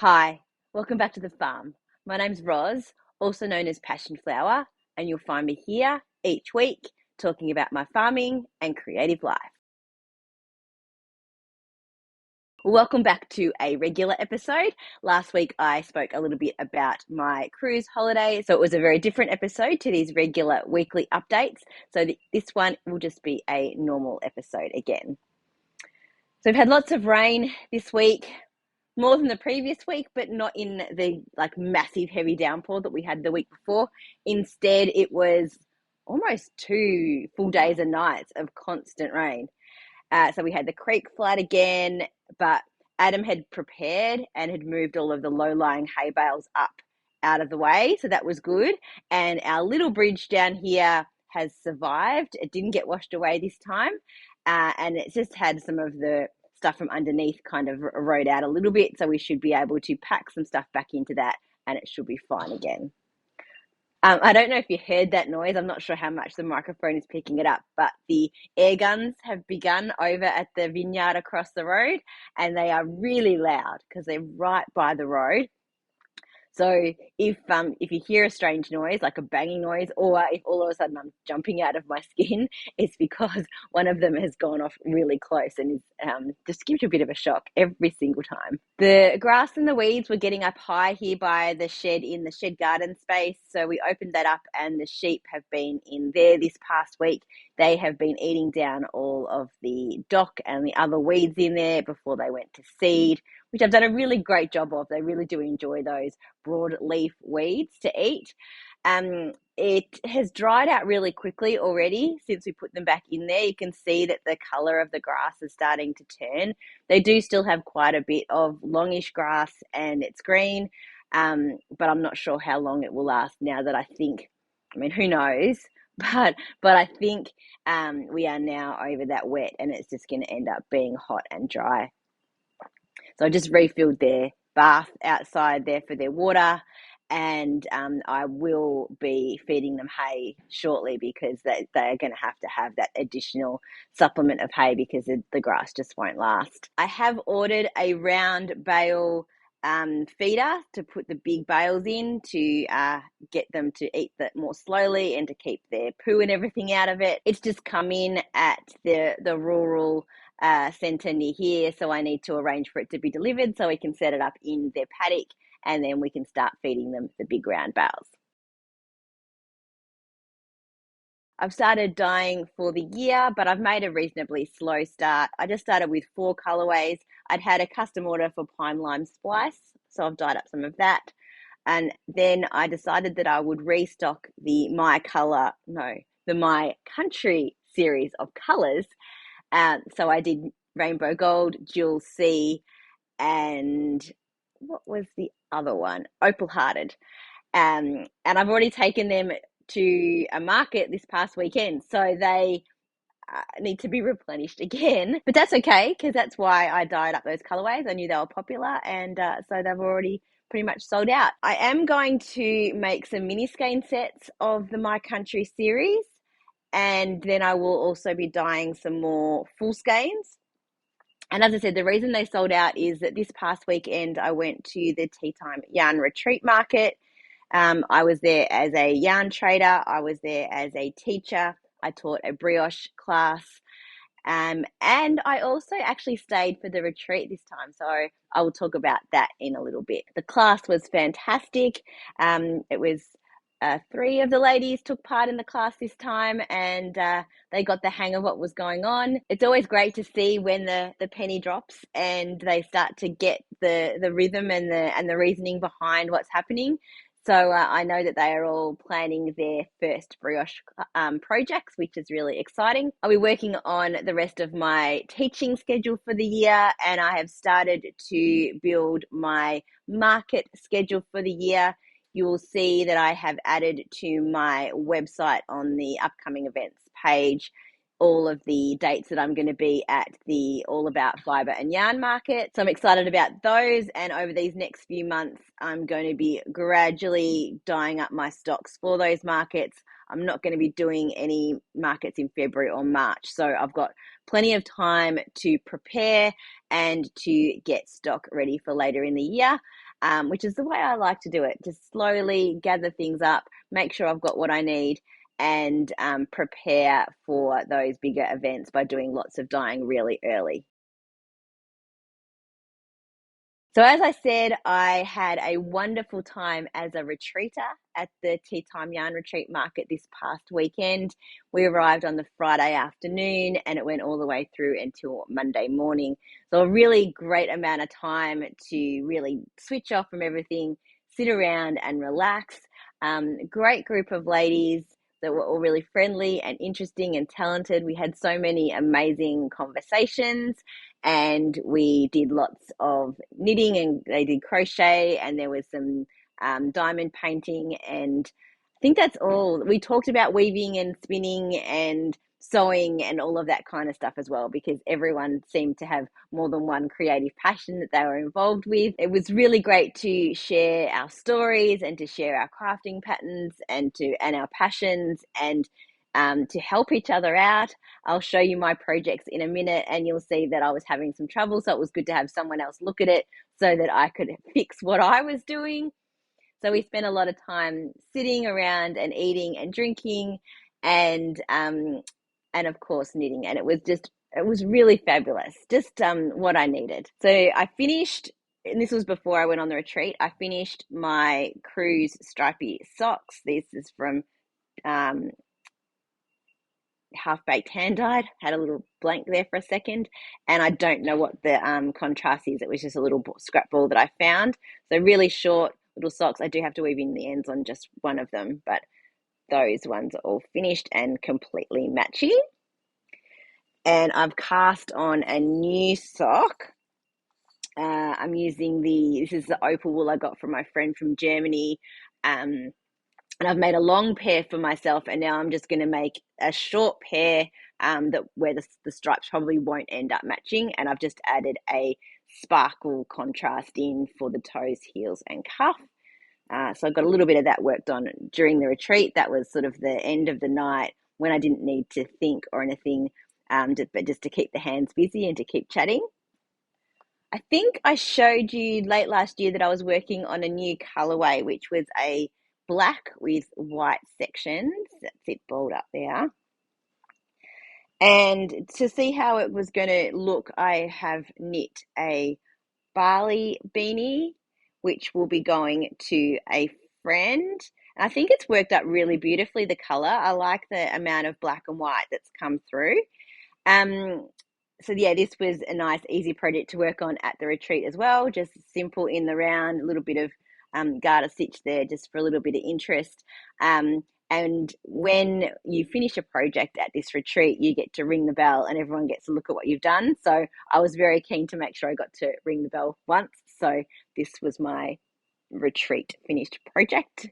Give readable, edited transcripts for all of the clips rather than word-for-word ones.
Hi, welcome back to the farm. My name's Roz, also known as Passion Flower, and you'll find me here each week talking about my farming and creative life. Welcome back to a regular episode. Last week I spoke a little bit about my cruise holiday, so it was a very different episode to these regular weekly updates. So this one will just be a normal episode again. So we've had lots of rain this week, more than the previous week, but not in the massive heavy downpour that we had the week before. Instead, it was almost 2 full days and nights of constant rain. So we had the creek flood again, but Adam had prepared and had moved all of the low-lying hay bales up out of the way, so that was good. And our little bridge down here has survived. It didn't get washed away this time, and it's just had some of the stuff from underneath kind of erode out a little bit, so we should be able to pack some stuff back into that and it should be fine again. I don't know if you heard that noise. I'm not sure how much the microphone is picking it up, but the air guns have begun over at the vineyard across the road, and they are really loud because they're right by the road. So if you hear a strange noise, like a banging noise, or if all of a sudden I'm jumping out of my skin, it's because one of them has gone off really close and is just gives you a bit of a shock every single time. The grass and the weeds were getting up high here by the shed in the shed garden space, so we opened that up and the sheep have been in there this past week. They have been eating down all of the dock and the other weeds in there before they went to seed, which I've done a really great job of. They really do enjoy those broadleaf weeds to eat. It has dried out really quickly already since we put them back in there. You can see that the colour of the grass is starting to turn. They do still have quite a bit of longish grass and it's green, but I'm not sure how long it will last now that who knows, but I think we are now over that wet and it's just going to end up being hot and dry. So I just refilled their bath outside there for their water, and I will be feeding them hay shortly because they are going to have that additional supplement of hay because the grass just won't last. I have ordered a round bale feeder to put the big bales in to get them to eat that more slowly and to keep their poo and everything out of it. It's just come in at the rural centre near here, so I need to arrange for it to be delivered so we can set it up in their paddock and then we can start feeding them the big round bales. I've started dyeing for the year, but I've made a reasonably slow start. I just started with 4 colourways. I'd had a custom order for Pine Lime Splice, so I've dyed up some of that. And then I decided that I would restock the My Country series of colours. So I did Rainbow Gold, Jewel C, and what was the other one? Opal Hearted. And I've already taken them to a market this past weekend, so they need to be replenished again. But that's okay, because that's why I dyed up those colorways. I knew they were popular, and so they've already pretty much sold out. I am going to make some mini skein sets of the My Country series, and then I will also be dyeing some more full skeins. And as I said, the reason they sold out is that this past weekend I went to the TeaTime Yarn Retreat market. I was there as a yarn trader. I was there as a teacher. I taught a brioche class. And I also actually stayed for the retreat this time. So I will talk about that in a little bit. The class was fantastic. It was 3 of the ladies took part in the class this time, and they got the hang of what was going on. It's always great to see when the penny drops and they start to get the rhythm and the reasoning behind what's happening. So I know that they are all planning their first brioche projects, which is really exciting. I'll be working on the rest of my teaching schedule for the year, and I have started to build my market schedule for the year. You will see that I have added to my website on the upcoming events page all of the dates that I'm going to be at the All About Fibre and Yarn Market. So I'm excited about those, and over these next few months I'm going to be gradually dyeing up my stocks for those markets. I'm not going to be doing any markets in February or March, so I've got plenty of time to prepare and to get stock ready for later in the year. which is the way I like to do it. Just slowly gather things up, make sure I've got what I need, and prepare for those bigger events by doing lots of dyeing really early. So as I said, I had a wonderful time as a retreater at the TeaTime Yarn Retreat market this past weekend. We arrived on the Friday afternoon and it went all the way through until Monday morning. So a really great amount of time to really switch off from everything, sit around and relax. Great group of ladies that were all really friendly and interesting and talented. We had so many amazing conversations, and we did lots of knitting, and they did crochet, and there was some diamond painting, and I think that's all. We talked about weaving and spinning and sewing and all of that kind of stuff as well, because everyone seemed to have more than one creative passion that they were involved with. It was really great to share our stories and to share our crafting patterns and our passions, and to help each other out. I'll show you my projects in a minute and you'll see that I was having some trouble. So it was good to have someone else look at it so that I could fix what I was doing. So we spent a lot of time sitting around and eating and drinking and of course knitting. And it was really fabulous. Just what I needed. So I finished, and this was before I went on the retreat, I finished my cruise stripy socks. This is from half-baked hand dyed. Had a little blank there for a second, and I don't know what the contrast is. It was just a little scrap ball that I found. So really short little socks. I do have to weave in the ends on just one of them, but those ones are all finished and completely matching. And I've cast on a new sock. I'm using this is the opal wool I got from my friend from Germany. And I've made a long pair for myself, and now I'm just going to make a short pair where the stripes probably won't end up matching, and I've just added a sparkle contrast in for the toes, heels, and cuff. So I've got a little bit of that worked on during the retreat. That was sort of the end of the night when I didn't need to think or anything, but just to keep the hands busy and to keep chatting. I think I showed you late last year that I was working on a new colorway, which was a black with white sections. That's it, balled up there. And to see how it was going to look, I have knit a Bali beanie, which will be going to a friend. And I think it's worked out really beautifully, the color. I like the amount of black and white that's come through. So yeah, this was a nice, easy project to work on at the retreat as well. Just simple in the round, a little bit of garter stitch there just for a little bit of interest. And when you finish a project at this retreat, you get to ring the bell and everyone gets to look at what you've done. So I was very keen to make sure I got to ring the bell once. So this was my retreat finished project.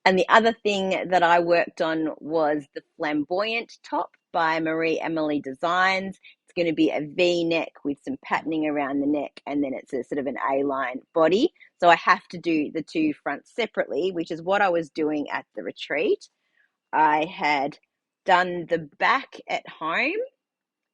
And the other thing that I worked on was the flamboyant top by Marie Emily Designs. It's going to be a V-neck with some patterning around the neck, and then it's a sort of an A-line body. So I have to do the two fronts separately, which is what I was doing at the retreat. I had done the back at home,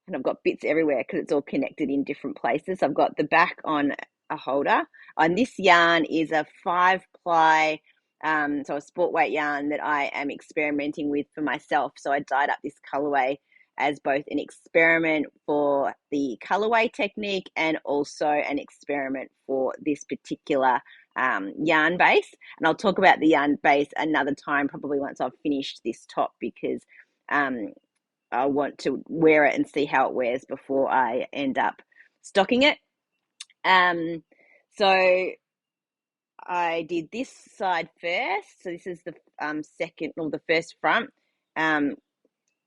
and I've got bits everywhere because it's all connected in different places. I've got the back on a holder. And this yarn is a 5-ply, so a sport weight yarn that I am experimenting with for myself. So I dyed up this colorway as both an experiment for the colorway technique and also an experiment for this particular yarn base. And I'll talk about the yarn base another time, probably once I've finished this top, because I want to wear it and see how it wears before I end up stocking it. So I did this side first. So this is the second, or the first front.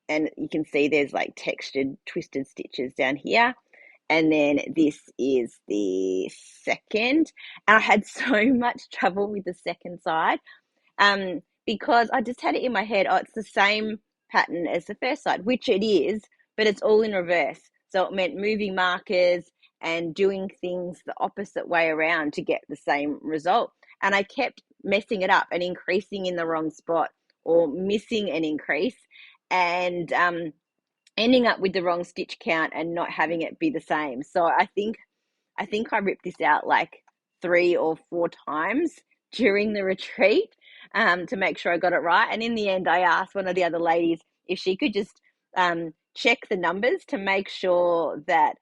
And you can see there's like textured, twisted stitches down here. And then this is the second. And I had so much trouble with the second side because I just had it in my head, oh, it's the same pattern as the first side, which it is, but it's all in reverse. So it meant moving markers and doing things the opposite way around to get the same result. And I kept messing it up and increasing in the wrong spot or missing an increase and ending up with the wrong stitch count and not having it be the same. So I think I ripped this out like 3 or 4 times during the retreat to make sure I got it right. And in the end, I asked one of the other ladies if she could just check the numbers to make sure that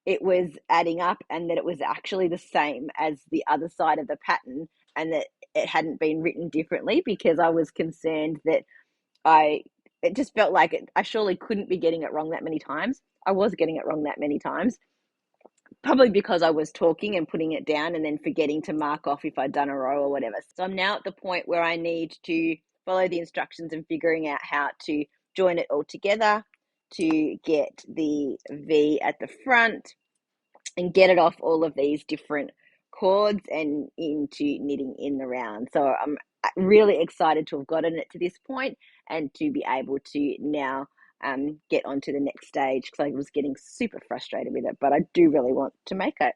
it was adding up and that it was actually the same as the other side of the pattern and that it hadn't been written differently, because I was concerned that it just felt like I surely couldn't be getting it wrong that many times. I was getting it wrong that many times, probably because I was talking and putting it down and then forgetting to mark off if I'd done a row or whatever. So I'm now at the point where I need to follow the instructions and figuring out how to join it all together to get the V at the front and get it off all of these different cords and into knitting in the round. So I'm really excited to have gotten it to this point and to be able to now get on to the next stage, because I was getting super frustrated with it, but I do really want to make it.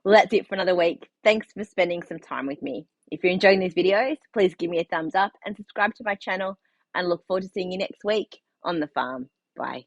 Well, that's it for another week. Thanks for spending some time with me. If you're enjoying these videos, please give me a thumbs up and subscribe to my channel, and look forward to seeing you next week on the farm. Bye.